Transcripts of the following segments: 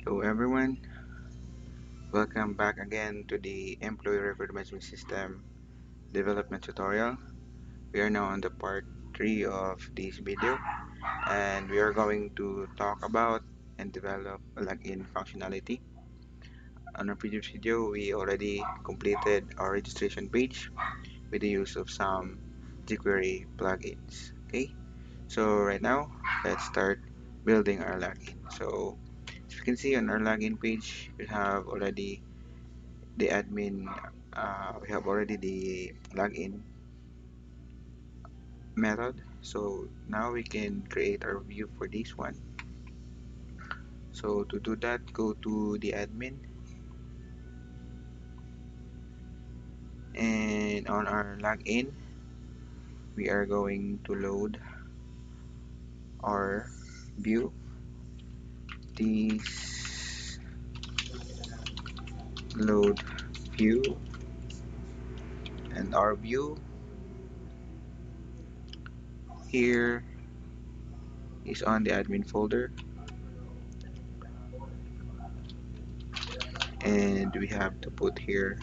Hello everyone, welcome back again to the Employee Record Management System development tutorial. We are now on the part 3 of this video, and we are going to talk about and develop a login functionality. On our previous video, we already completed our registration page with the use of some Jquery plugins. Okay, so right now let's start building our login. So as you can see on our login page, we have already the admin, we have already the login method. So now we can create our view for this one. So to do that, go to the admin, and on our login we are going to load our view. This load view, and our view here is on the admin folder, and we have to put here,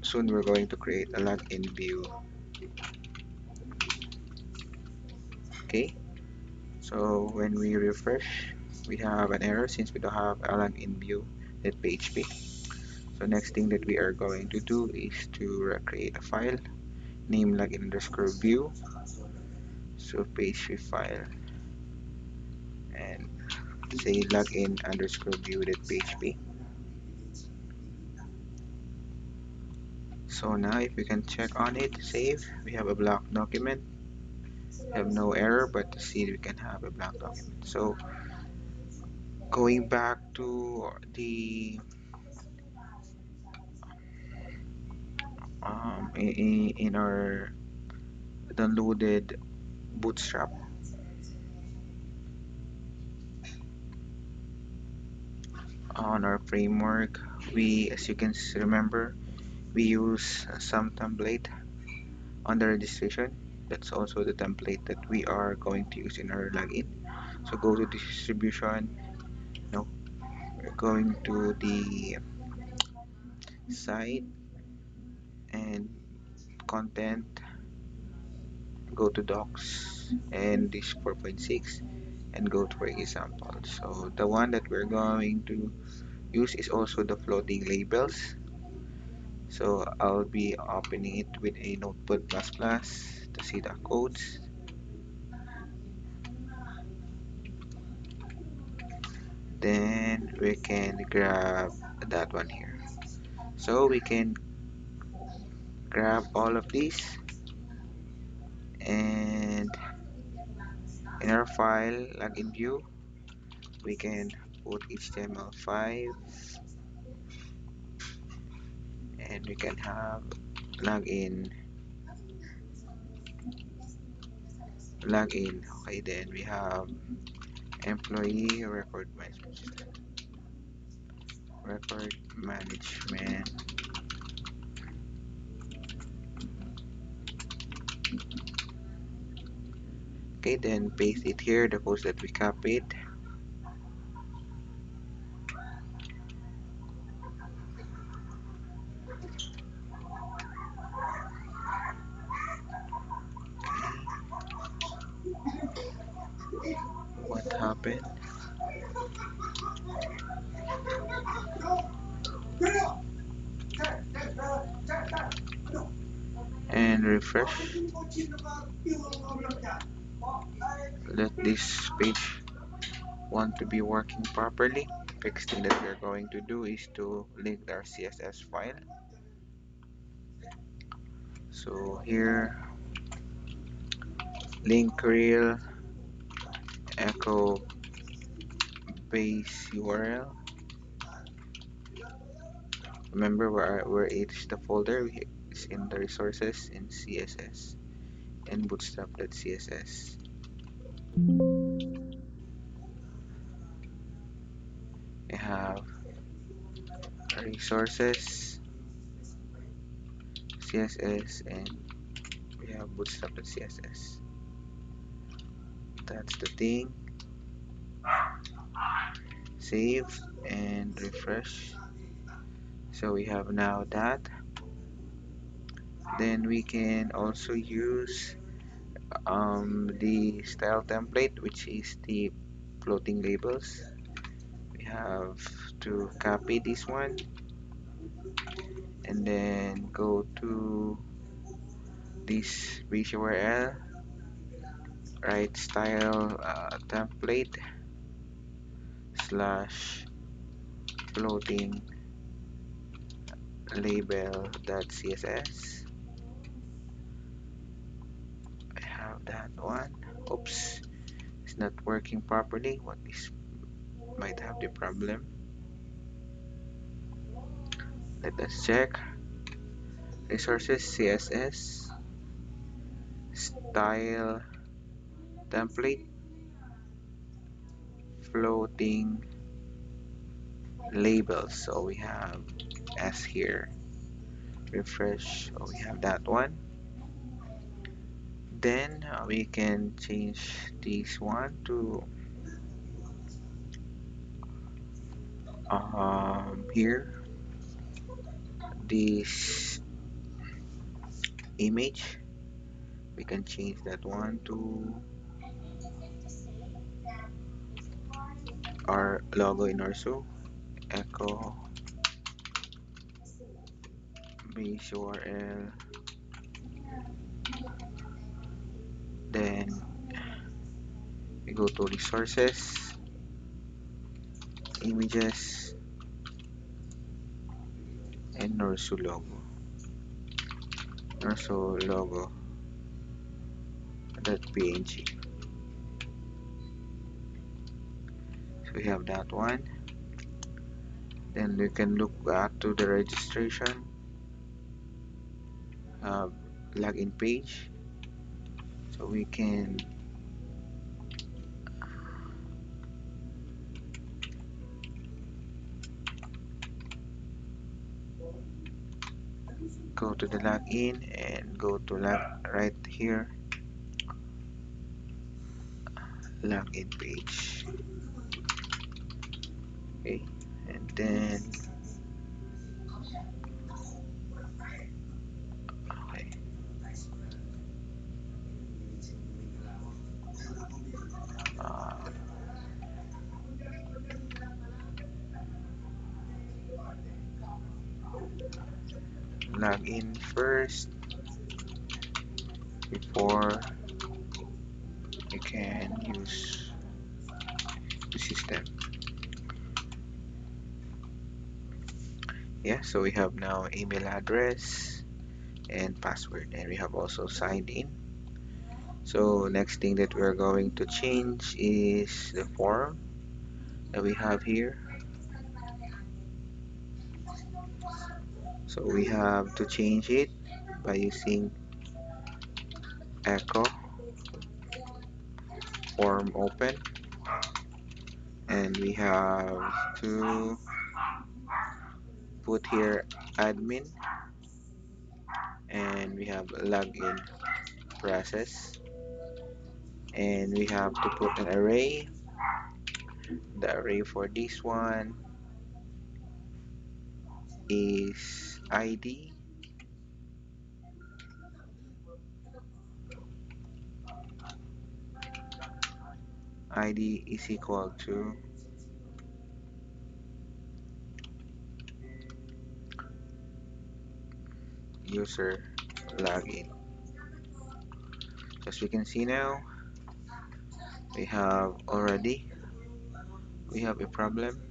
soon we're going to create a login view. Okay, so when we refresh, we have an error since we don't have a login view.php. So next thing that we are going to do is to create a file, name login_view, so php file, and say login_view.php. So now if we can check on it, save, we have a blank document. We have no error, but to see we can have a blank document. So going back to the in our downloaded Bootstrap, on our framework, we, as you can remember, we use some template on the registration. That's also the template that we are going to use in our login. So go to distribution. No, we're going to the site and content, go to docs and this 4.6 and go to our example. So the one that we're going to use is also the floating labels. So I'll be opening it with a Notepad++ to see the codes. Then we can grab that one here. So we can grab all of these, and in our file login view we can put HTML5, and we can have login. Okay, then we have employee record management. Okay, then paste it here, the codes that we copied. What happened? And refresh. Let this page want to be working properly. Next thing that we're going to do is to link our CSS file. So here, link rel echo base URL. Remember where it is the folder, it's in the resources in CSS and bootstrap.css. We have resources, CSS, and we have bootstrap.css. That's the thing. Save and refresh. So we have now that. Then we can also use the style template, which is the floating labels. We have to copy this one and then go to this page URL, write style template slash floating label.css. I have that one. Oops, it's not working properly. What is might have the problem? Let us check. Resources CSS style template floating labels. So we have S here. Refresh. So we have that one. Then we can change this one to here. This image, we can change that one to our logo in Orso. Echo base URL. Then we go to resources, images, and Norso logo. Norso logo.png. So we have that one. Then we can look back to the registration login page. So we can go to the login and go to right here login page. Okay, and then okay, uh, log in first before you can use the system. Yeah, so we have now email address and password, and we have also signed in. So next thing that we're going to change is the form that we have here. So we have to change it by using echo form open, and we have to put here admin, and we have login process, and we have to put an array. The array for this one is id, id is equal to user login. As we can see now, we have a problem.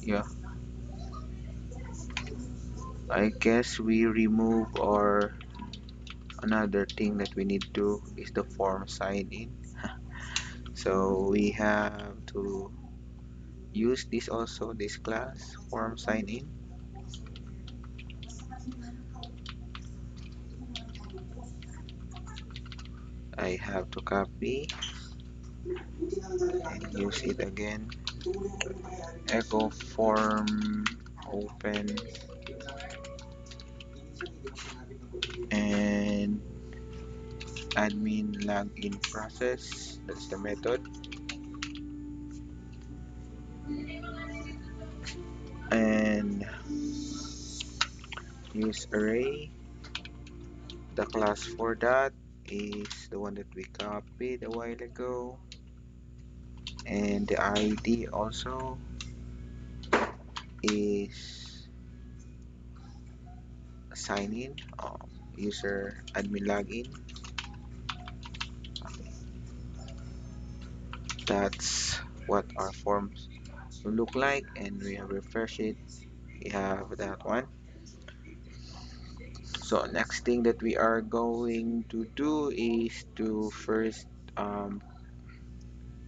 Yeah, I guess we remove our another thing that we need to is the form sign in. So we have to use this also, this class form sign in. I have to copy and use it again. Echo form open and admin login process. That's the method. And use array. The class for that is the one that we copied a while ago. And the ID also is sign in, user admin login. That's what our forms will look like, and we have refreshed it. We have that one. So next thing that we are going to do is to first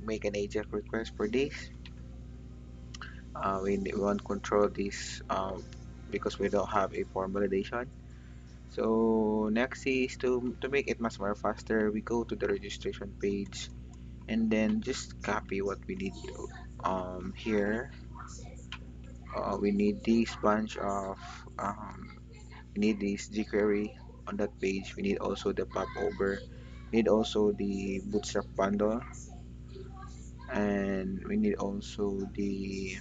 make an Ajax request for this. We want to control this because we don't have a form validation. So next is to make it much more faster, we go to the registration page and then just copy what we need to, here. We need this bunch of we need this jQuery on that page. We need also the popover. We need also the bootstrap bundle, and we need also the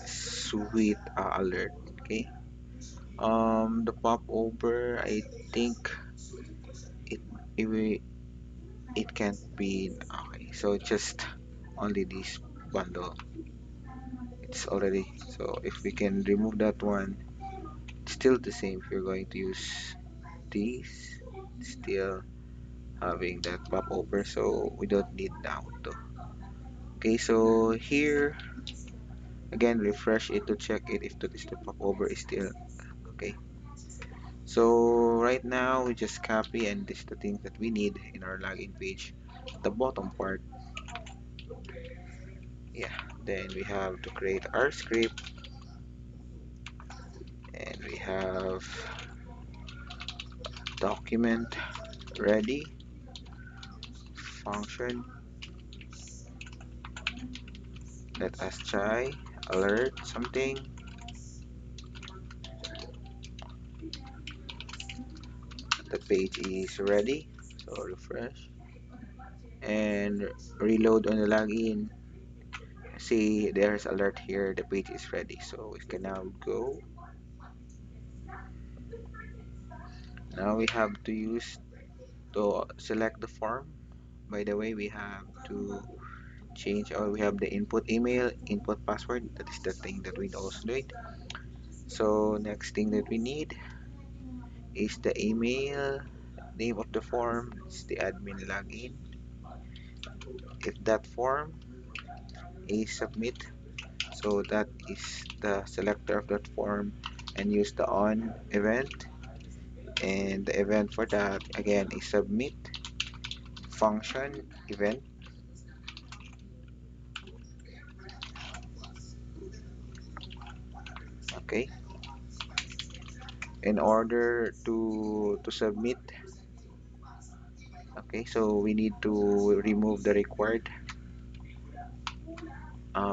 sweet alert. Okay. The popover, I think it it will, it can't be okay. So just only this bundle. It's already, so if we can remove that one, it's still the same. If you're going to use this, still having that popover, so we don't need now to. Okay, so here again, refresh it to check it if the popover is still okay. So right now we just copy, and this is the things that we need in our login page. The bottom part, yeah. Then we have to create our script, and we have document ready function. Let us try alert something. The page is ready, so refresh and reload on the login. See, there's alert here, the page is ready, so we can now go. Now we have to use to select the form. By the way, we have to change, or we have the input email, input password. That is the thing that we also need. So next thing that we need is the email, name of the form. It's the admin login. If that form is submit, so that is the selector of that form, and use the on event, and the event for that again is submit function event. Okay, in order to submit, okay, so we need to remove the required,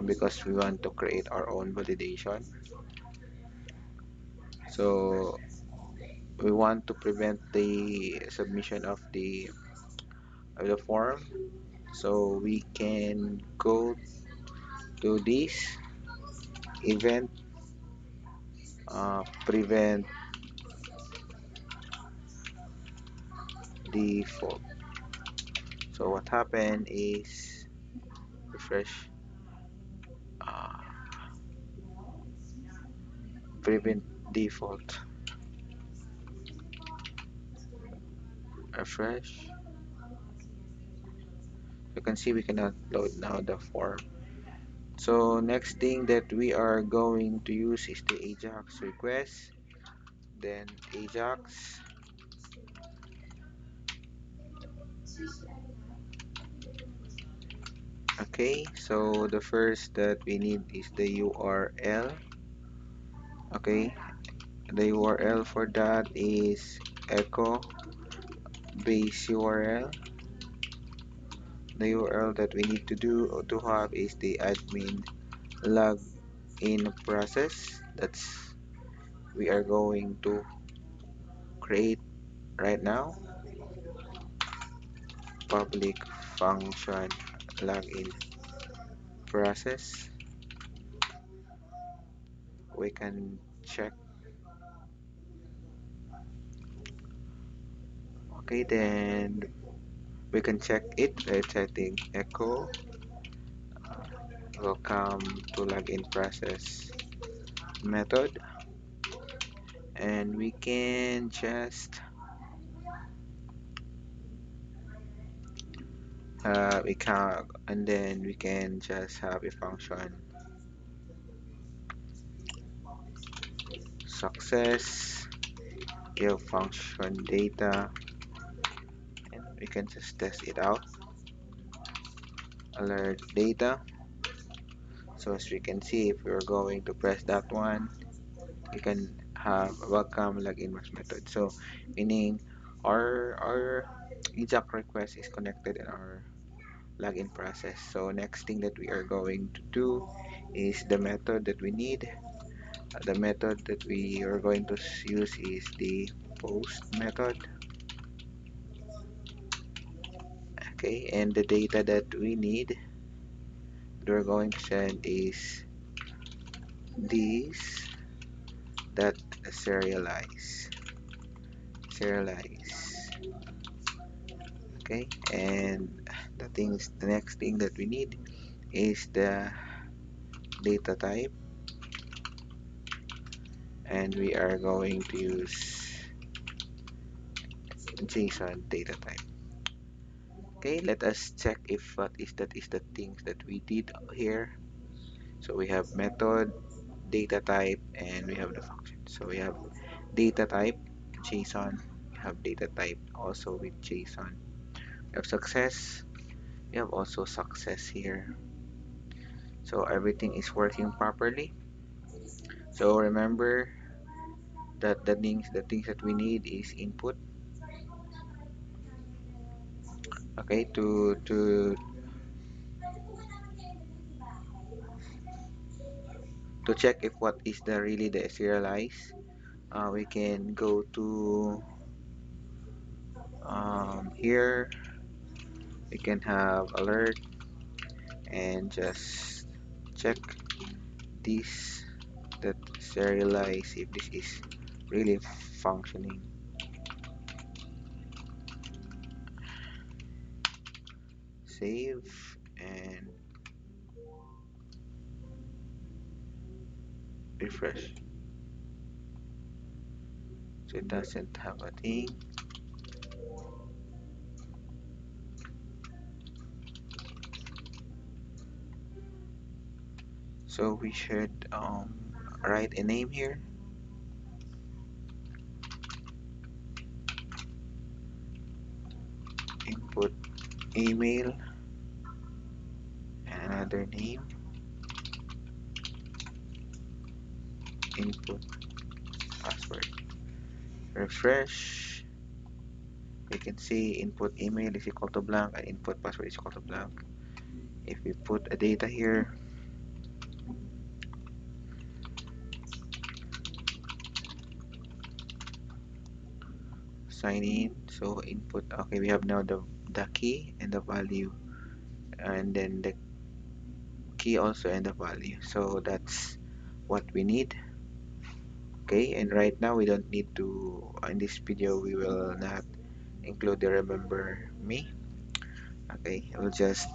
because we want to create our own validation. So we want to prevent the submission of the form, so we can go to this event, prevent default. So what happened is refresh, uh, prevent default, refresh. You can see we cannot load now the form. So next thing that we are going to use is the Ajax request, then Ajax. Okay, so the first that we need is the URL. Okay, the URL for that is echo base URL. The URL that we need to do to have is the admin login process. That's we are going to create right now. Public function login process. We can check. Okay, then we can check it by setting echo welcome to login process method, and we can just have a count, and then we can just have a function success give function data, and we can just test it out. Alert data. So as we can see, if we're going to press that one, you can have welcome login method. So meaning our Ajax request is connected in our login process. So next thing that we are going to do is the method that we need. The method that we are going to use is the post method. Okay, and the data that we need we're going to send is this that serialize. Okay, and the next thing that we need is the data type, and we are going to use JSON data type. Okay, let us check if that is the things that we did here. So we have method, data type, and we have the function. So we have data type JSON, we have data type also with JSON. We have success, we have also success here. So everything is working properly. So remember that the things that we need is input. Okay, to check if what is the really the serialize, we can go to here. We can have alert and just check this that serialize if this is really functioning. Save and refresh. So it doesn't have a thing. So we should write a name here. Input email and another name. Input password. Refresh. We can see input email is equal to blank and input password is equal to blank. If we put a data here, sign in. So input. Okay, we have now the key and the value, and then the key also and the value. So that's what we need. Okay, and right now we don't need to. In this video, we will not include the remember me. Okay, we'll just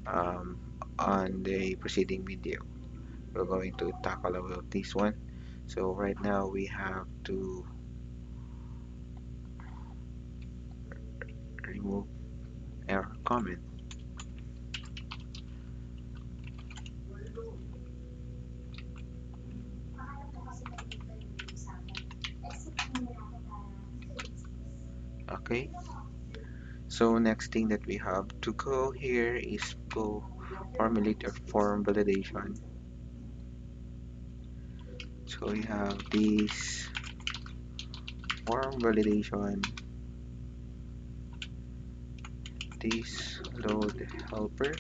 um, on the preceding video we're going to tackle about this one. So right now we have to remove error comment. Okay, so next thing that we have to go here is go formulate a form validation. So we have this form validation this load helper,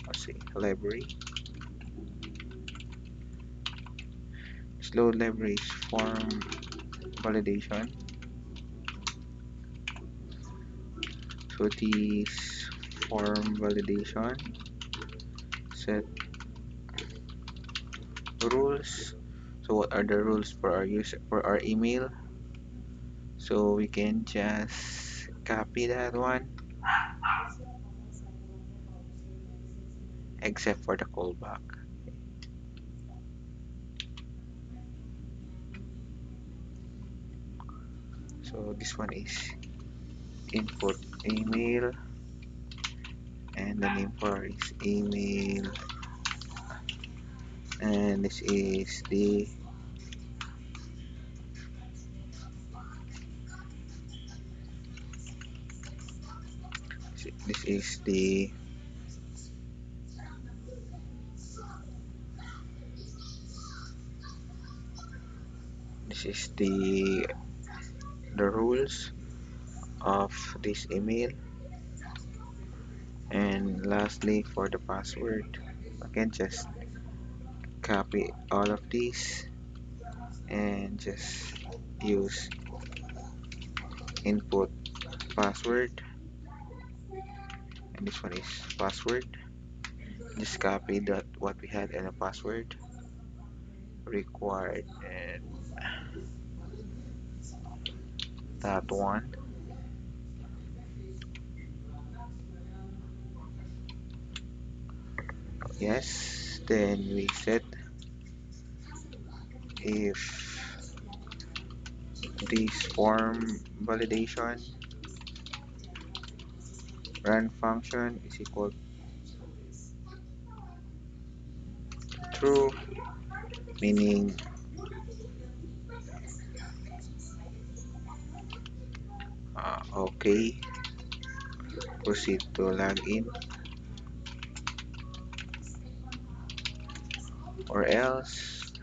let's see, library. This load library is form validation. So this form validation set rules. So what are the rules for our user for our email? So we can just copy that one except for the callback. So this one is input email and the name for is email, and this is the this is the this is the rules of this email. And lastly, for the password, again just copy all of these and just use input password, and this one is password. Just copy that what we had in a password required, and that one. Yes, then we set if this form validation run function is equal to true, meaning okay, proceed to log in, or else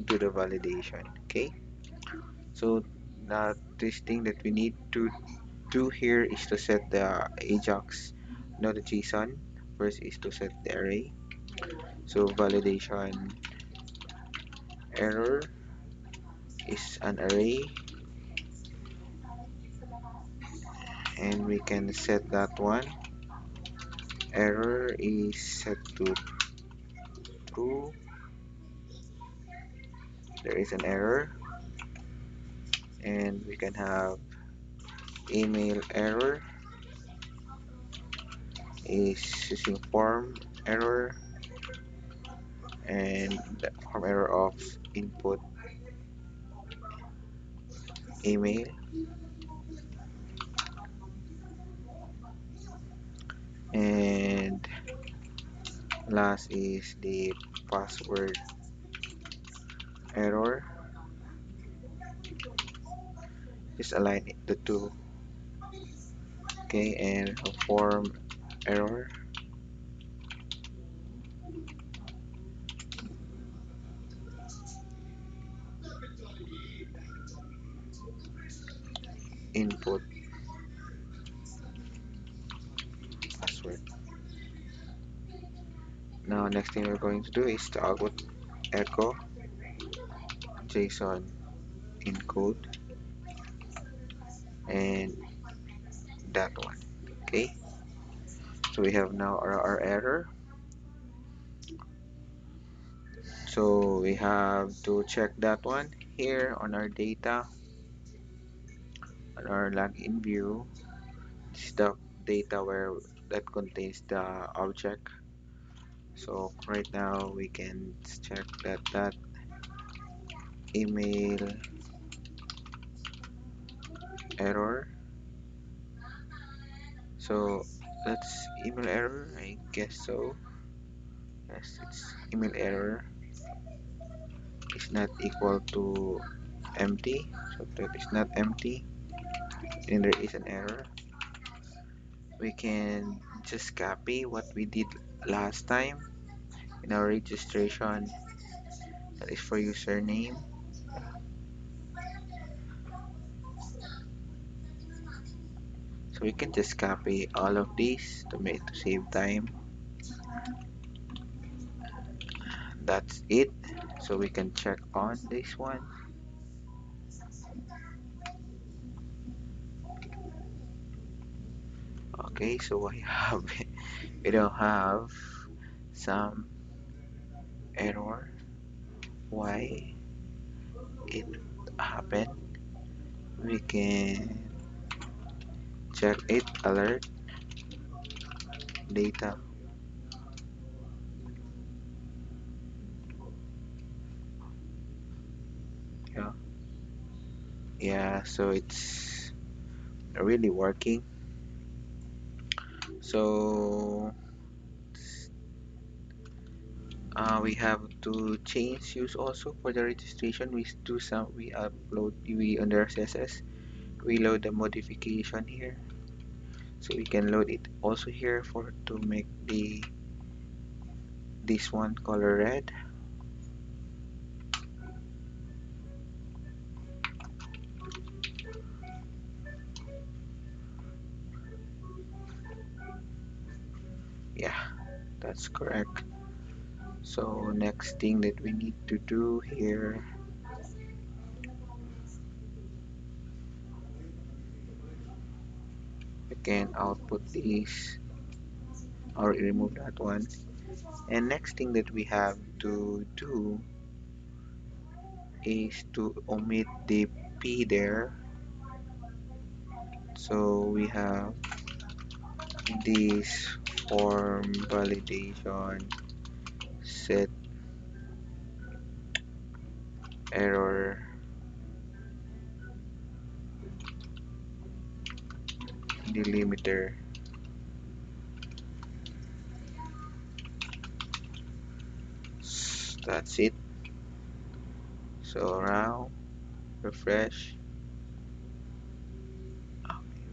do the validation. Okay, so that this thing that we need to do here is to set the Ajax, not the JSON. First is to set the array. So validation error is an array, and we can set that one. Error is set to true. There is an error, and we can have email error is using form error, and the form error of input email, and last is the password error. Just align the two. Okay, and a form error, input password. Now next thing we're going to do is to output echo JSON encode, and that one. Okay, so we have now our error. So we have to check that one here on our data, on our login view. This is the data where that contains the object. So right now we can check that email error. So that's email error, I guess so. Yes, it's email error is not equal to empty. So that is not empty, and there is an error. We can just copy what we did last time in our registration. That is for username. So we can just copy all of these to save time. That's it. So we can check on this one. Okay, so I have we don't have some error. Why it happened? We can check it. Alert data. Yeah, yeah. So it's really working. So we have to change use also for the registration. We upload we under CSS. We load the modification here, so we can load it also here for to make this one color red. Yeah, that's correct. So next thing that we need to do here, we can output this or remove that one. And next thing that we have to do is to omit the P there. So we have this form validation set error delimiter. That's it. So now refresh.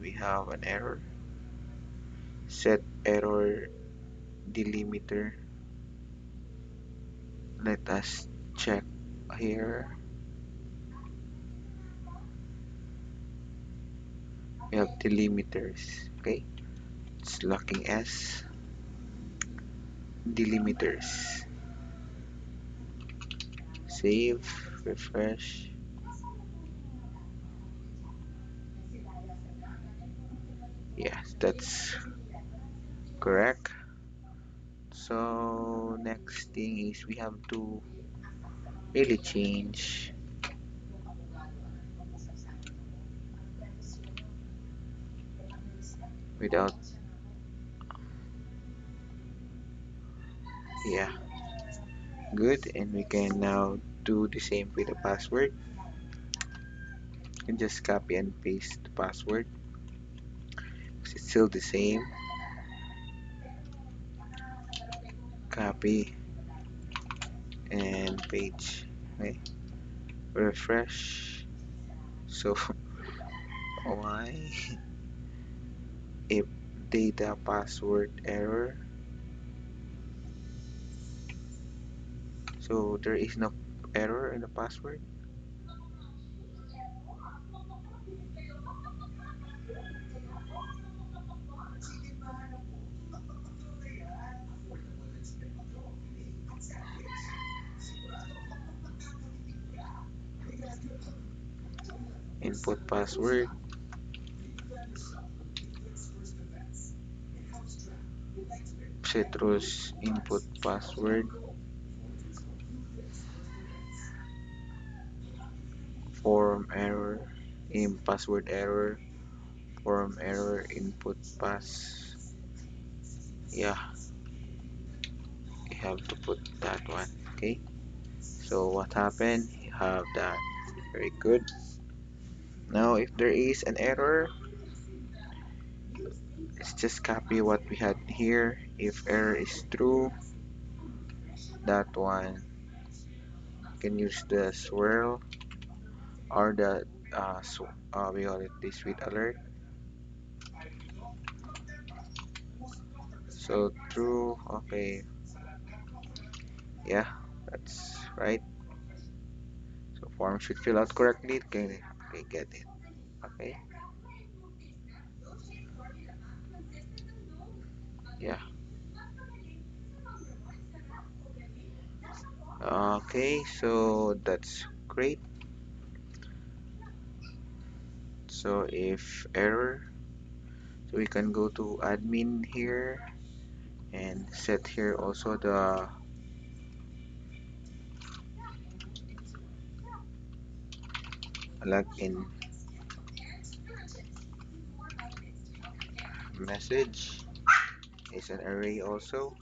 We have an error. Set error delimiter. Let us check here. We have delimiters. Okay, it's locking S delimiters. Save, refresh. Yes, that's correct. So next thing is we have to really change without, yeah, good. And we can now do the same with the password. You can just copy and paste the password. It's still the same. Copy and page. Okay. Refresh. So why if data password error? So there is no error in the password. Input password. Citrus input password. Form error. In password error. Form error. Input pass. Yeah, you have to put that one. Okay. So what happened? You have that. Very good. Now if there is an error, let's just copy what we had here. If error is true, that one can use the swirl or the we call it the sweet alert. So true, okay, yeah, that's right. So form should fill out correctly. Okay, okay, get it. Okay, Yeah. Okay, so that's great. So if error, so we can go to admin here and set here also the login message is an array also.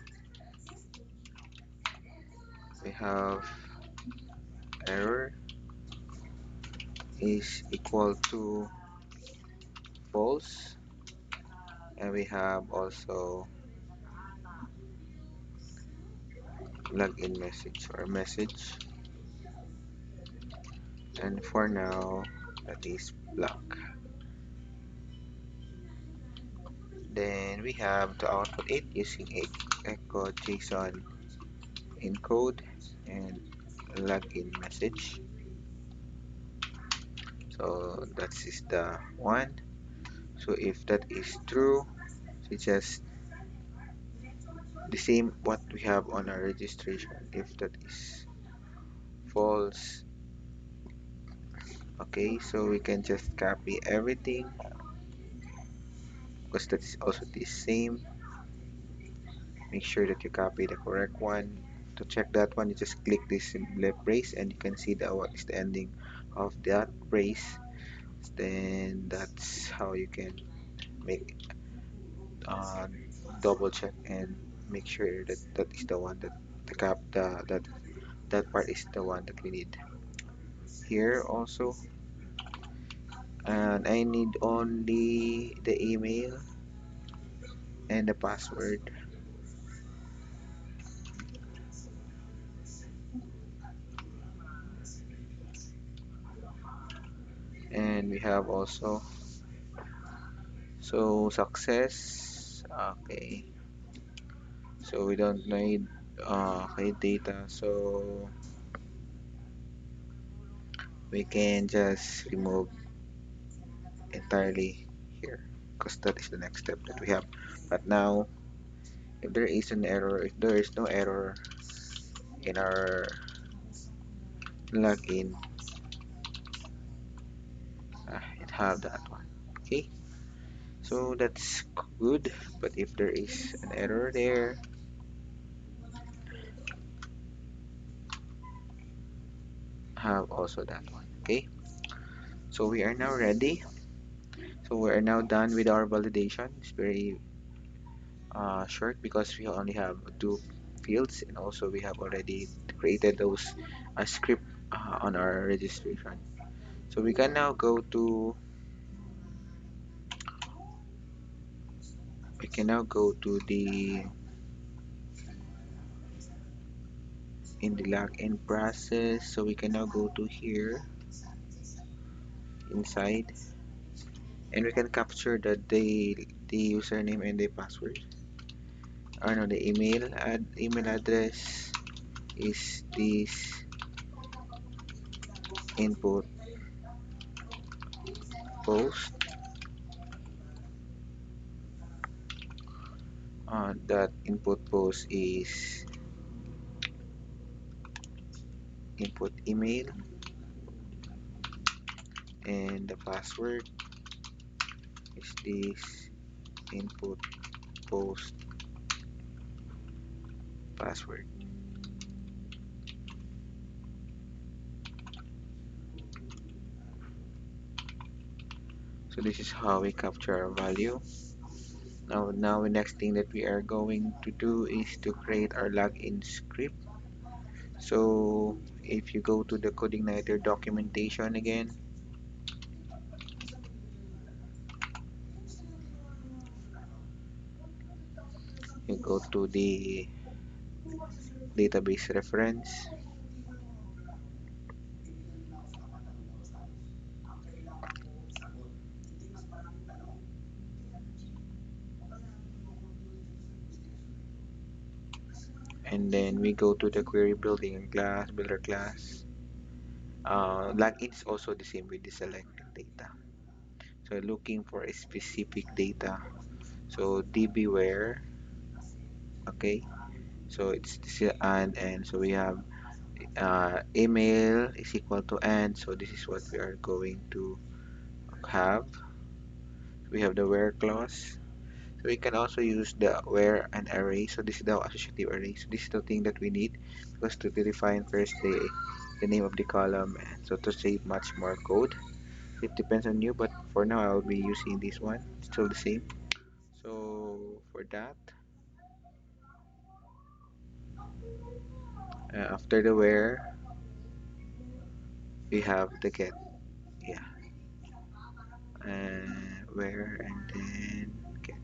We have error is equal to false, and we have also login message or message, and for now that is blank. Then we have to output it using a echo JSON encode and login message. So that is the one. So if that is true, it's just the same what we have on our registration. If that is false, okay, so we can just copy everything because that is also the same. Make sure that you copy the correct one. To check that one, you just click this left brace and you can see that what is the ending of that brace. Then that's how you can make uh, double check and make sure that that is the one that the cap the that part is the one that we need here also. And I need only the email and the password, and we have also so success. Okay, so we don't need okay data, so we can just remove entirely here because that is the next step that we have. But now if there is an error, if there is no error in our login, it have that one. Okay, so that's good. But if there is an error there, have also that one. Okay, so we are now ready. So we are now done with our validation. It's very short because we only have two fields, and also we have already created those script on our registration. So we can now go to the in the login process. So we can now go to here inside, and we can capture the username and the password. Or no, the email address is this input post. That input post is input email, and the password is this input post password. So this is how we capture our value. Now the next thing that we are going to do is to create our login script. So if you go to the CodeIgniter documentation again, you go to the database reference, and then we go to the query building class, builder class. Login is also the same with the selected data. So looking for a specific data. So dbware Okay, so it's this is and so we have email is equal to and, so this is what we are going to have. We have the where clause. So we can also use the where and array. So this is the associative array. So this is the thing that we need because to define first the name of the column. And so to save much more code, it depends on you. But for now, I'll be using this one. Still the same. So for that, after the where, we have the get. Yeah, where and then get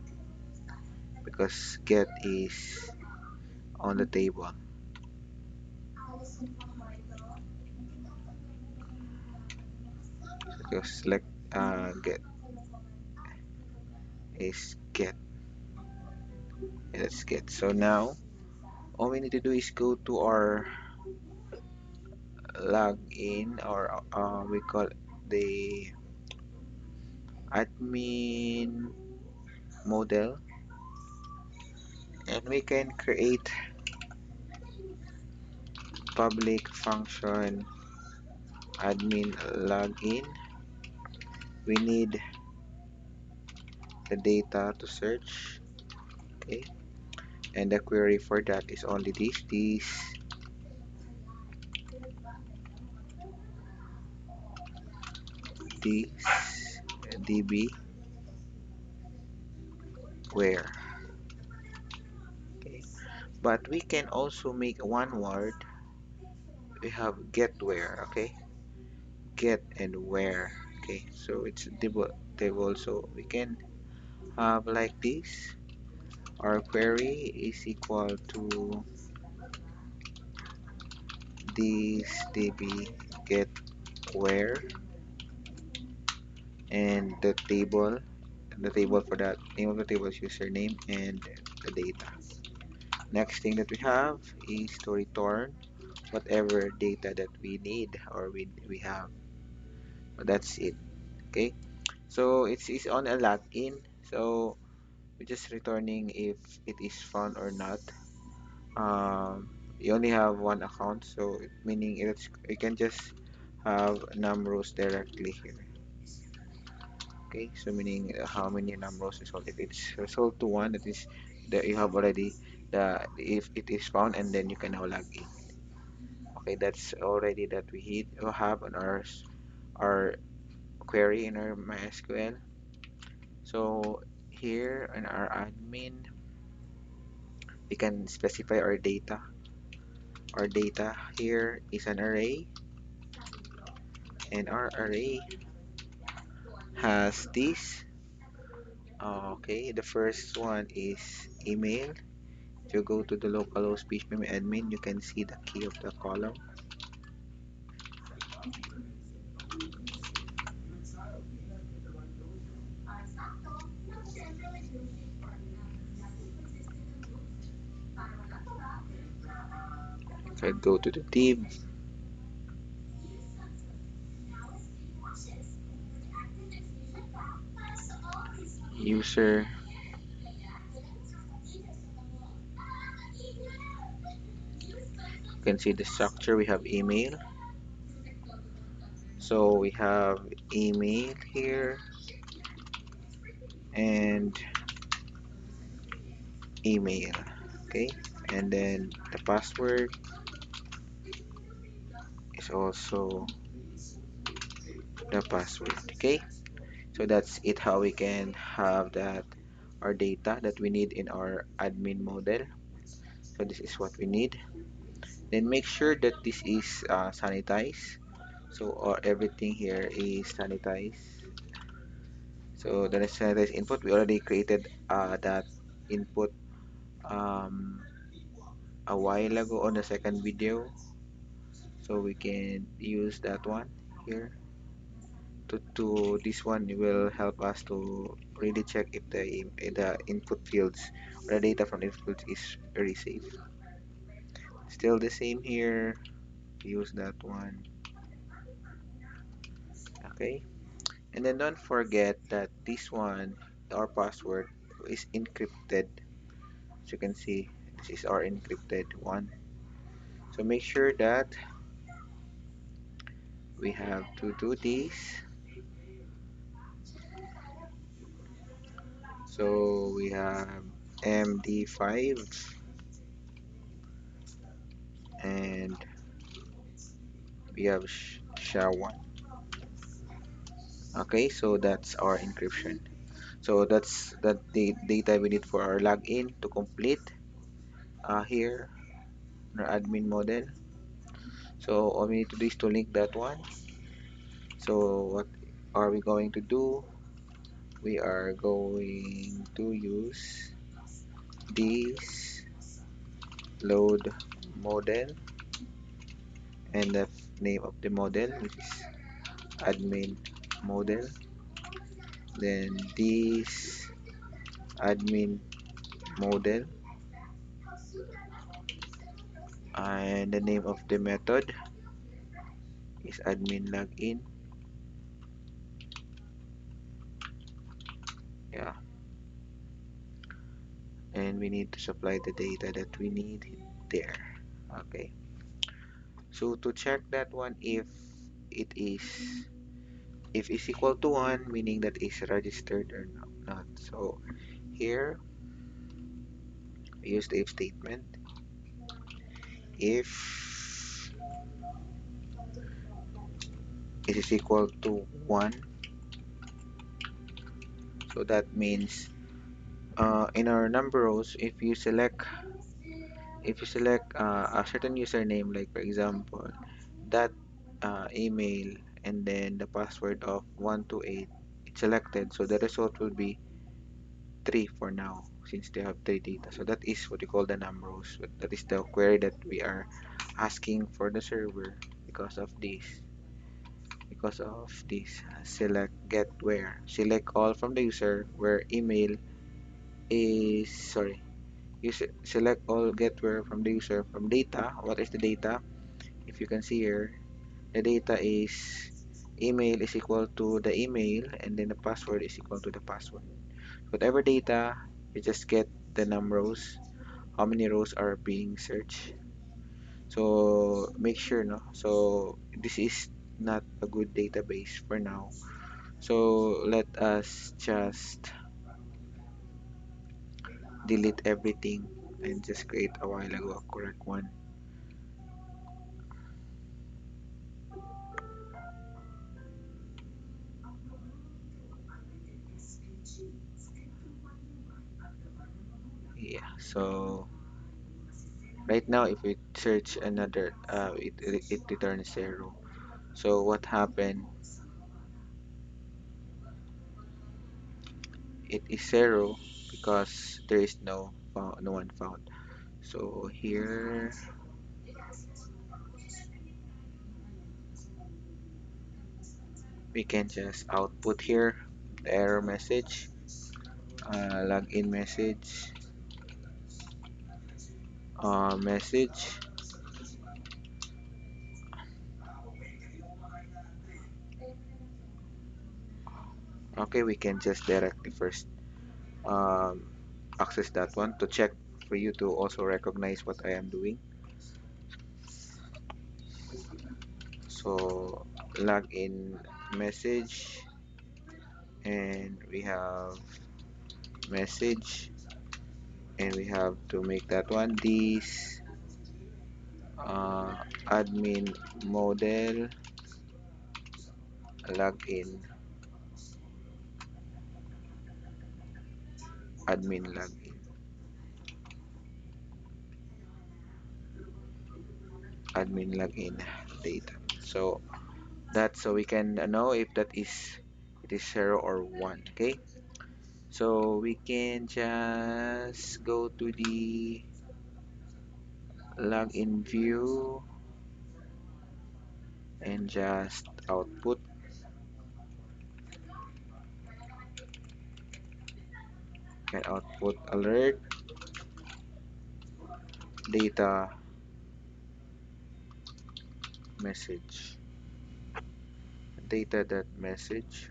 because get is on the table. Because select get is get. Let's get. So now all we need to do is go to our login or we call the admin model, and we can create public function admin login. We need the data to search. Okay, and the query for that is only this db where. Okay, but we can also make one word. We have get where. Okay, get and where. Okay, so it's table, so we can have like this. Our query is equal to this db get where, and the table for that name of the table is username and the data. Next thing that we have is to return whatever data that we need or we have. So that's it. Okay, so it's on a login, so we're just returning if it is found or not. You only have one account, so meaning it's you can just have num rows directly here. Okay, so meaning how many num rows is sold. If it's sold to one, that is that you have already the if it is found, and then you can now log in. Okay, that's already that we have on our query in our MySQL. So here in our admin, we can specify our data. Our data here is an array, and our array has this. Okay, the first one is email. If you go to the localhost phpm admin, you can see the key of the column. If I go to the div, user, you can see the structure. We have email. So we have email here and email. Okay, and then the password is also the password. Okay, so that's it how we can have that our data that we need in our admin model. So this is what we need. Then make sure that this is sanitized. So everything here is sanitized. So the sanitized input, we already created that input um, a while ago on the second video. So we can use that one here. To this one, it will help us to really check if the input fields or the data from input is very safe. Still the same here. Use that one. Okay. And then don't forget that this one, our password, is encrypted. As you can see, This is our encrypted one. So make sure that we have to do this. So we have MD5 and we have SHA1. Okay, so that's our encryption. So that's the data we need for our login to complete here in our admin model. So all we need to do is to link that one. So what are we going to do? We are going to use this load model and the name of the model, which is admin model. Then this admin model and the name of the method is admin login. Yeah, and we need to supply the data that we need there. Okay, so to check that one, it is if is equal to 1, meaning that is registered or not. So here we use the if statement. If it is equal to 1, so that means in our number rows, if you select a certain username, like for example that email and then the password of 128, it's selected, so the result will be 3 for now since they have 3 data. So that is what we call the num rows. That is the query that we are asking for the server because of this. Select get where, select all from the user where email is, sorry, you select all get where from the user from data. What is the data? If you can see here, the data is email is equal to the email and then the password is equal to the password. Whatever data, you just get the num rows, how many rows are being searched. So make sure, no, so this is not a good database for now, so let us just delete everything and just create a while ago a correct one. Yeah, so right now if we search another it returns 0. So what happened, it is 0 because there is no one found. So here we can just output here the error message, login message, message. Okay, we can just directly first um, access that one to check for you to also recognize what I am doing. So login message, and we have message, and we have to make that one this admin model login, admin login, admin login data. So that, so we can know if that is it is 0 or 1. Okay, so we can just go to the login view and just output, can output alert data message, data that message.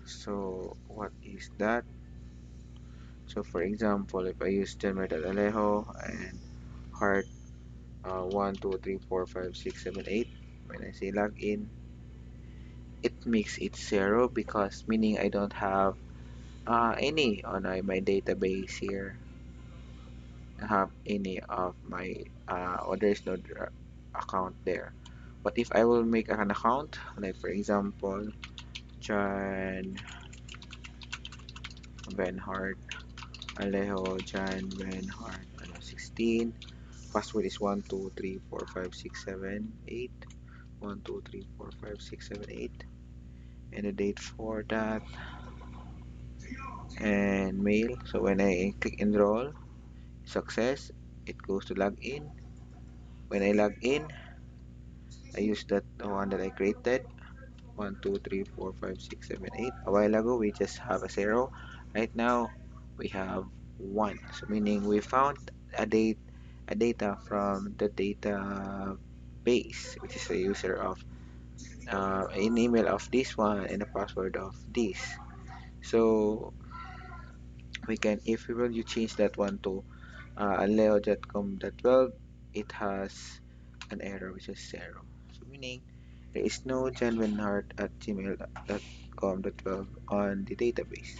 So what is that? So for example, if I use Alejo and heart 1, 2, 3, 4, 5, 6, 7, 8, when I say login, it makes it 0 because meaning I don't have any on my database here. I have any of my or there is no account there. But if I will make an account, like for example, John Benhart Alejo John Benhart 16. Password is 1, 2, 3, 4, 5, 6, 7, 8. 1, 2, 3, 4, 5, 6, 7, 8. And the date for that. And mail. So when I click enroll, success, it goes to login. When I log in, I use that one that I created. 1, 2, 3, 4, 5, 6, 7, 8. A while ago, we just have a 0. Right now, we have 1. So meaning we found a data from the database, which is the user of an email of this one and a password of this. So we can, if we will, you change that one to leo.com.12, it has an error which is 0. So meaning there is no johnbenhart at gmail.com.12 on the database.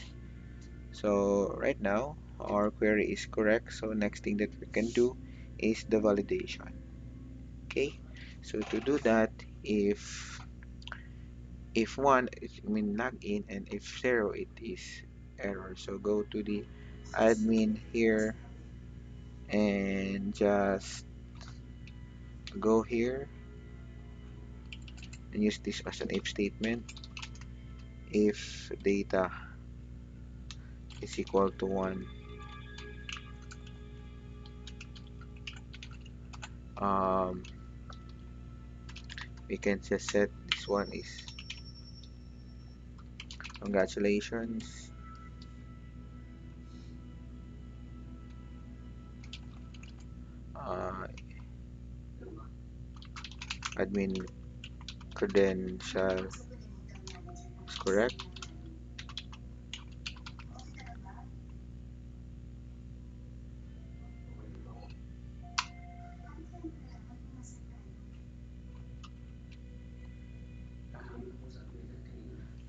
So right now our query is correct. So next thing that we can do is the validation. Okay. So to do that, if 1 is mean login and if 0 it is error. So go to the admin here and just go here and use this as an if statement. If data is equal to 1, um, we can just set this one is congratulations, uh, admin credential is correct.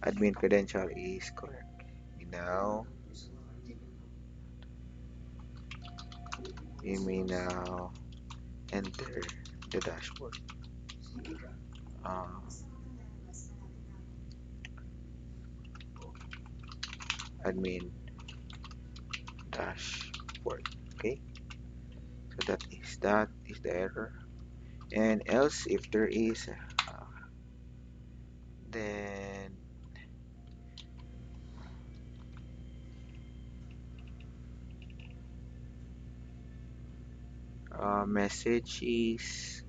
Admin credential is correct. Now you may now enter the dashboard. Uh, admin dashboard. Okay, so that is the error. And else, if there is, then message is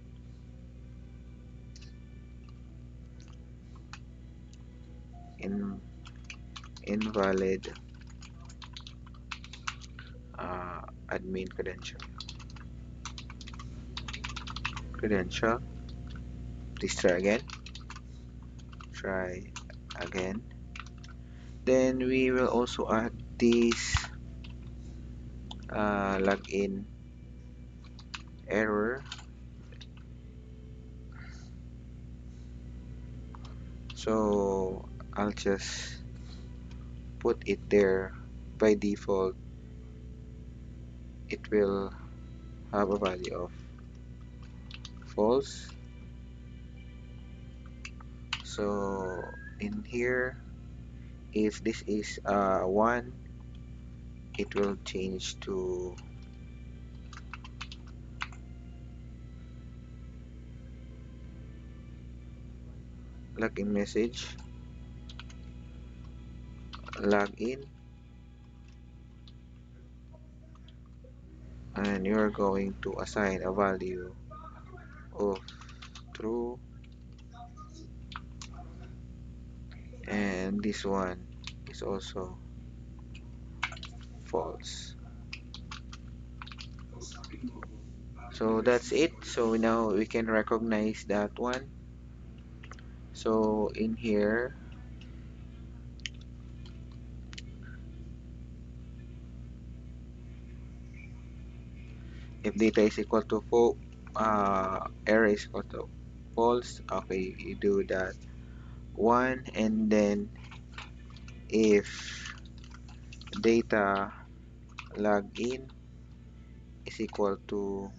in invalid admin credential. Please try again. Then we will also add this login error. So I'll just put it there. By default, it will have a value of false. So in here, if this is 1, it will change to login message, login, and you're going to assign a value of true, and this one is also false. So that's it. So now we can recognize that one. So in here, If data is equal to error is equal to false, okay, you do that one. And then if data login is equal to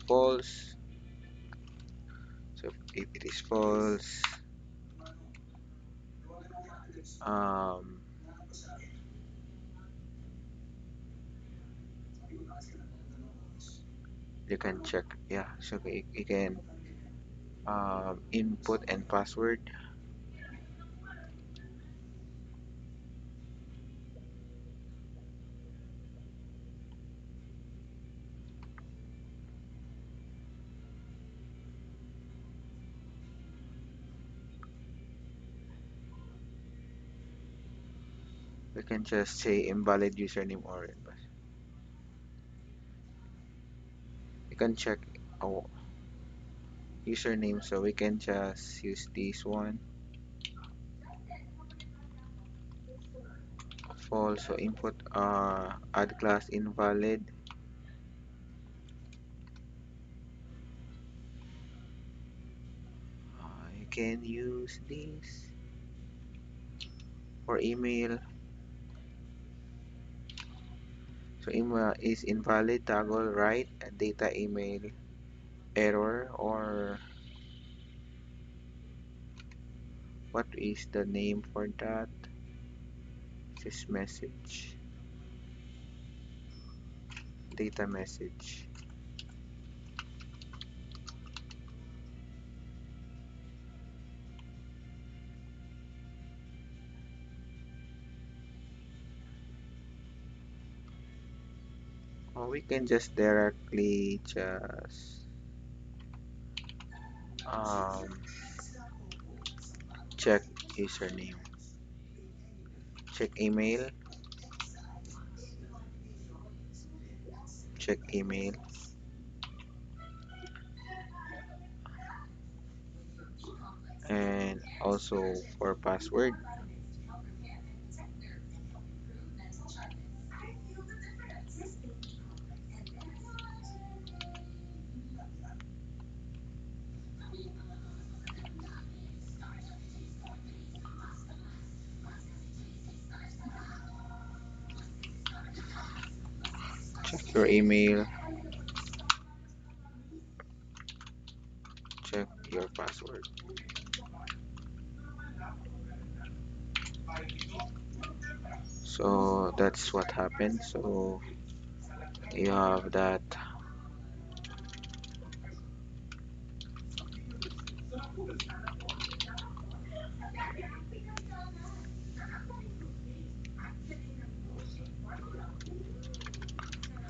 false, so if it is false, um, you can check, yeah, so you can input and password. We can just say invalid username or you can check our username, so we can just use this one. False, so input add class invalid. You can use this for email. So email is invalid, toggle right, data email error, or what is the name for that? This message, data message. Or we can just directly just um, check username, check email, check email, and also for password. Check your email, check your password. So that's what happened. So you have that.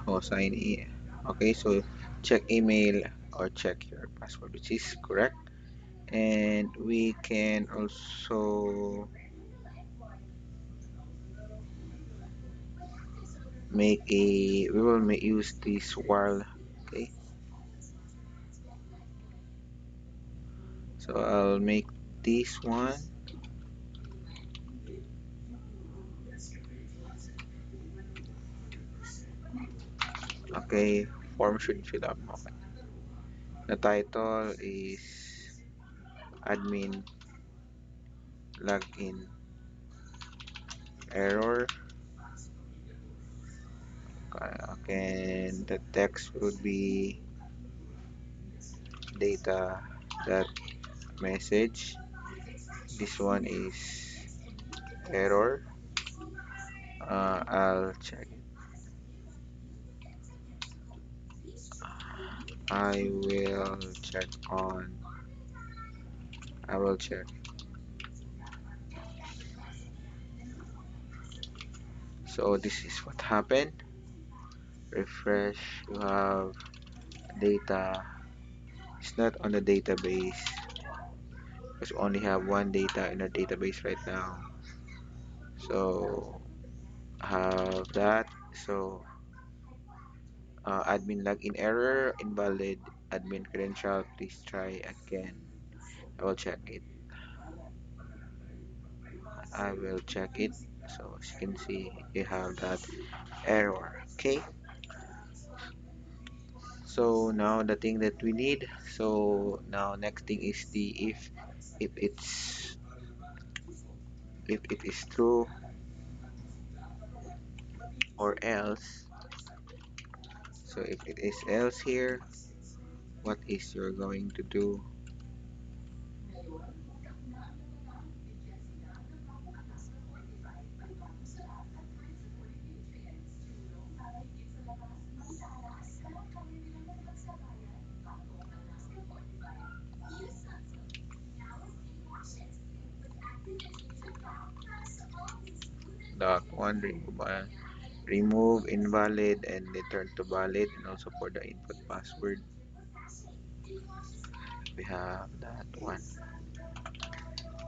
Oh, sign in. Okay, so check email or check your password, which is correct. And we can also make a, we will use this while. Okay, so I'll make this one. Okay, form should fill up. Okay. The title is admin login error. Okay, and the text would be data that message. This one is error. I'll check it. I will check on. I will check. So this is what happened. Refresh. You have data. It's not on the database because we only have one data in our database right now. So have that. So admin login error, invalid admin credential. Please try again. I will check it. I will check it. So as you can see, you have that error. Okay. So now the thing that we need, so now next thing is the if it's if it is true or else. So if it is else here, what is you're going to do? Dot one remove invalid and return to valid, and also for the input password we have that one.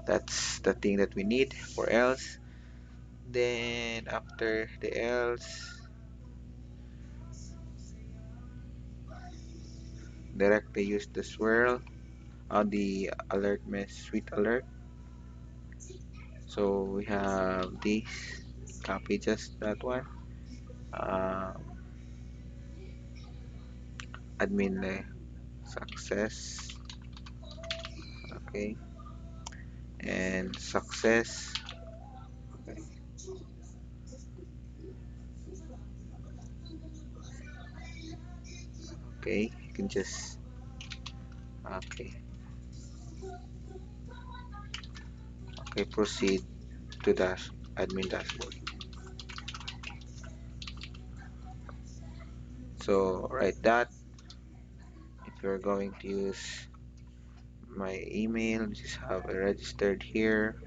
That's the thing that we need for else. Then after the else, directly use the swirl on the alert sweet alert. So we have this, copy just that one. Um, admin success, okay, and success, okay, okay. You can just okay, okay. Proceed to dash admin dashboard. So write that if you're going to use my email, just have it registered here,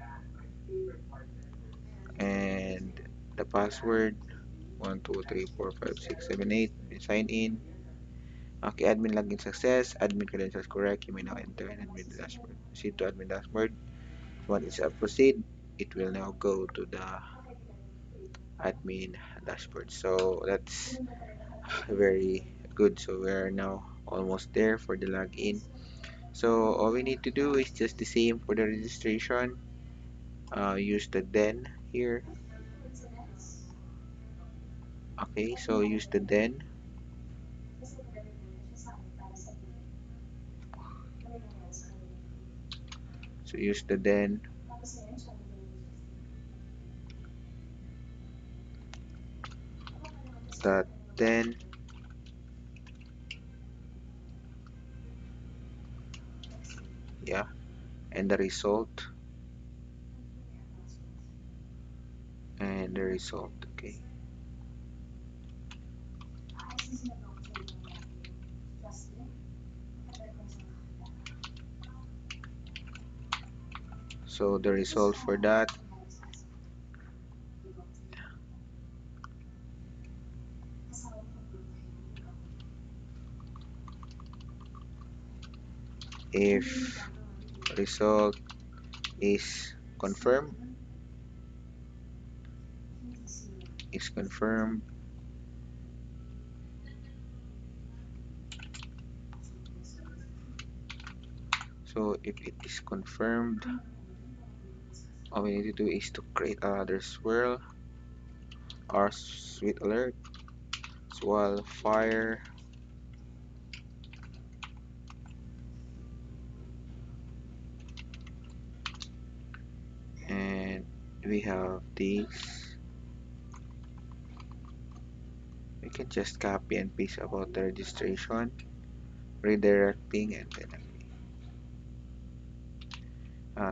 and the password 1234567 8. Sign in. Okay, admin login success. Admin credentials correct. You may now enter an admin dashboard. Proceed to admin dashboard. Once it's proceed, it will now go to the admin dashboard. So that's very good. So we're now almost there for the login. So all we need to do is just the same for the registration. Use the then here. Okay, so use the then. So use the then. That then. Yeah, and the result. And the result. Okay. So the result for that, if result is confirmed, is confirmed, so if it is confirmed, all we need to do is to create another swirl or sweet alert, swirl fire, and we have these. We can just copy and paste about the registration, redirecting, and then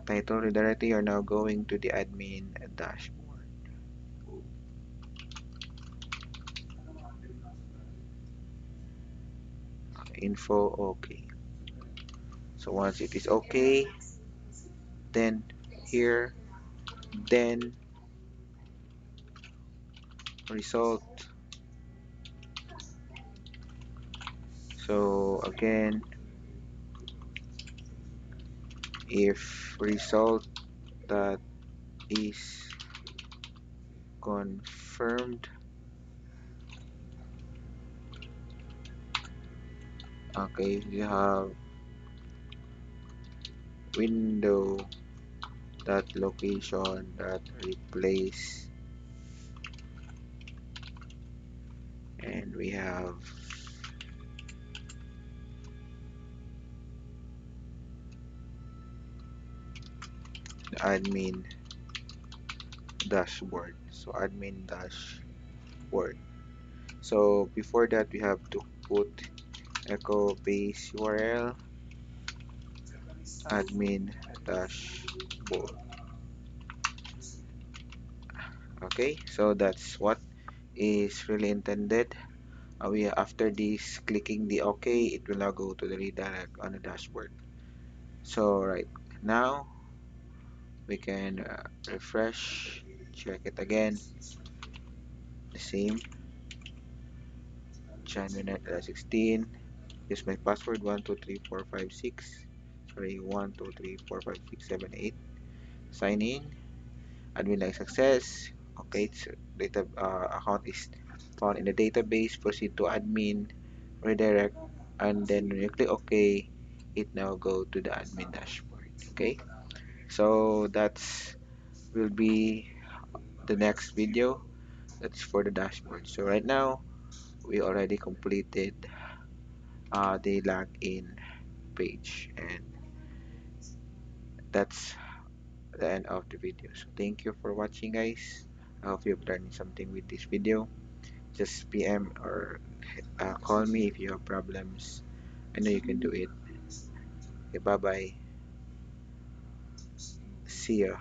title redirecting. You're now going to the admin dashboard. Info okay. So once it is okay, then here, then result. So again, if result that is confirmed, okay, you have window that location that replace, and we have admin dashboard. So admin dashboard. So before that, we have to put echo base URL admin dashboard. Okay, so that's what is really intended. We after this clicking the OK, it will now go to the redirect on the dashboard. So right now we can refresh, check it again, the same January 16. Use my password 123456. Sorry, 12345678. Sign in. Admin like success. Okay, it's data account is found in the database. Proceed to admin, redirect, and then when you click OK, it now go to the admin dashboard. Okay, so that's will be the next video. That's for the dashboard. So right now we already completed the login page, and that's the end of the video. So thank you for watching, guys. I hope you've learned something with this video. Just PM or call me if you have problems. I know you can do it. Okay, bye bye. See ya.